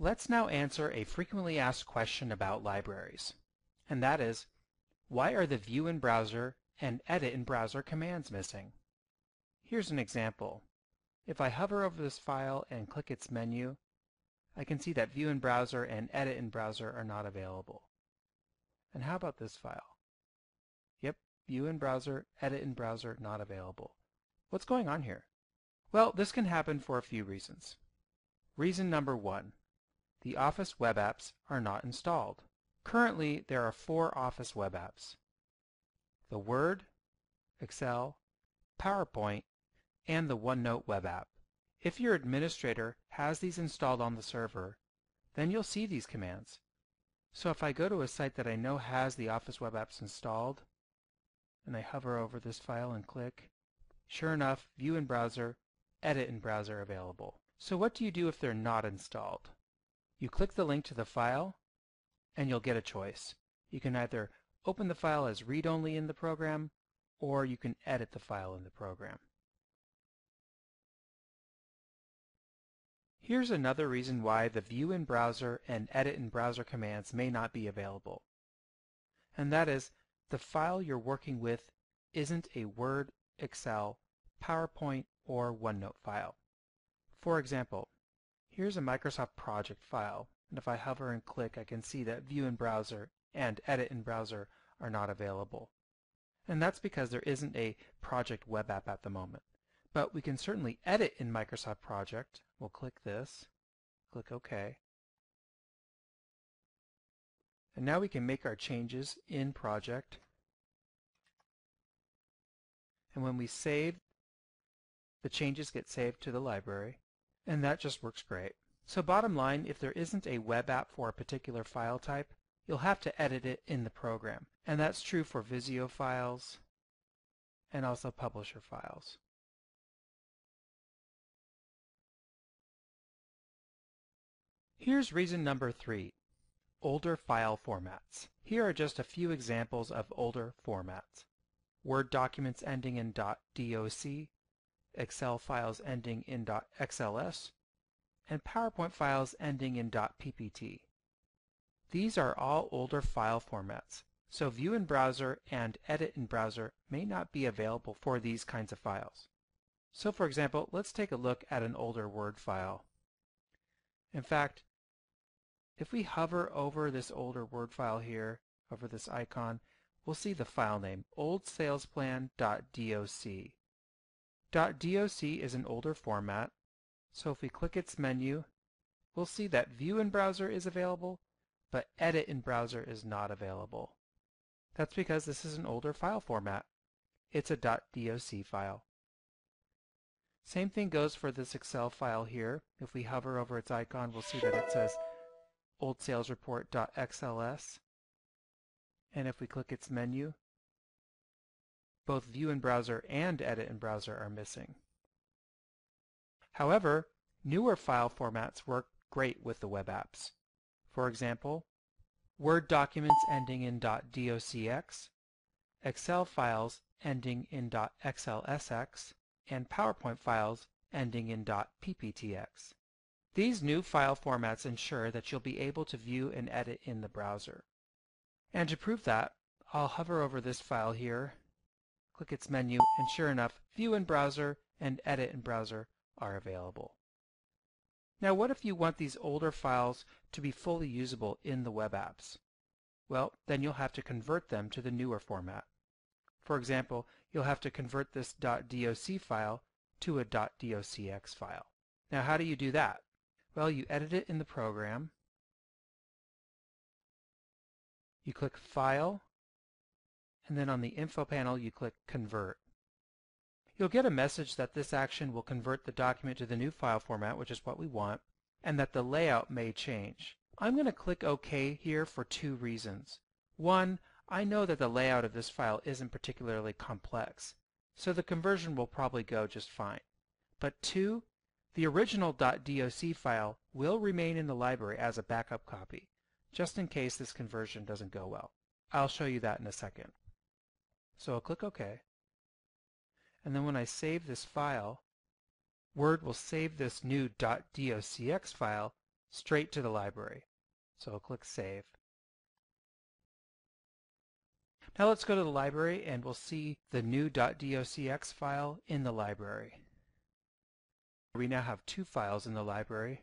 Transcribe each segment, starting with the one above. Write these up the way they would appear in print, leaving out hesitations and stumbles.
Let's now answer a frequently asked question about libraries, and that is, why are the View in Browser and Edit in Browser commands missing? Here's an example. If I hover over this file and click its menu, I can see that View in Browser and Edit in Browser are not available. And how about this file? Yep, View in Browser, Edit in Browser, not available. What's going on here? Well, this can happen for a few reasons. Reason number one, the Office web apps are not installed. Currently, there are 4 Office web apps: the Word, Excel, PowerPoint, and the OneNote web app. If your administrator has these installed on the server, then you'll see these commands. So if I go to a site that I know has the Office web apps installed, and I hover over this file and click, sure enough, View in Browser, Edit in Browser available. So what do you do if they're not installed? You click the link to the file, and you'll get a choice. You can either open the file as read-only in the program, or you can edit the file in the program. Here's another reason why the View in Browser and Edit in Browser commands may not be available. And that is, the file you're working with isn't a Word, Excel, PowerPoint, or OneNote file. For example, here's a Microsoft project file, and if I hover and click, I can see that View in Browser and Edit in Browser are not available. And that's because there isn't a project web app at the moment. But we can certainly edit in Microsoft Project. We'll click this, click OK. And now we can make our changes in Project. And when we save, the changes get saved to the library. And that just works great. So bottom line, if there isn't a web app for a particular file type, you'll have to edit it in the program. And that's true for Visio files and also Publisher files. Here's reason number 3, older file formats. Here are just a few examples of older formats: Word documents ending in .doc, Excel files ending in .xls, and PowerPoint files ending in .ppt. These are all older file formats, so View in Browser and Edit in Browser may not be available for these kinds of files. So for example, let's take a look at an older Word file. In fact, if we hover over this older Word file here, over this icon, we'll see the file name, oldsalesplan.doc. .doc is an older format, so if we click its menu, we'll see that View in Browser is available, but Edit in Browser is not available. That's because this is an older file format. It's a .doc file. Same thing goes for this Excel file here. If we hover over its icon, we'll see that it says oldsalesreport.xls. And if we click its menu, both View in Browser and Edit in Browser are missing. However, newer file formats work great with the web apps. For example, Word documents ending in .docx, Excel files ending in .xlsx, and PowerPoint files ending in .pptx. These new file formats ensure that you'll be able to view and edit in the browser. And to prove that, I'll hover over this file here, click its menu, and sure enough, View in Browser and Edit in Browser are available. Now what if you want these older files to be fully usable in the web apps? Well, then you'll have to convert them to the newer format. For example, you'll have to convert this .doc file to a .docx file. Now how do you do that? Well, you edit it in the program. You click File, and then on the Info panel you click Convert. You'll get a message that this action will convert the document to the new file format, which is what we want, and that the layout may change. I'm going to click OK here for 2 reasons. One, I know that the layout of this file isn't particularly complex, so the conversion will probably go just fine. But 2, the original .doc file will remain in the library as a backup copy, just in case this conversion doesn't go well. I'll show you that in a second. So I'll click OK. And then when I save this file, Word will save this new .docx file straight to the library. So I'll click Save. Now let's go to the library and we'll see the new .docx file in the library. We now have two files in the library.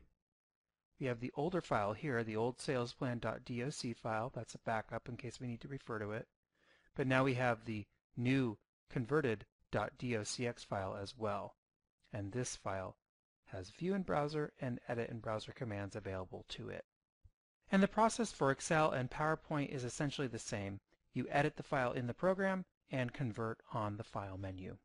We have the older file here, the old salesplan.doc file. That's a backup in case we need to refer to it. But now we have the new converted .docx file as well. And this file has view in browser and edit in browser commands available to it. And the process for Excel and PowerPoint is essentially the same. You edit the file in the program and convert on the File menu.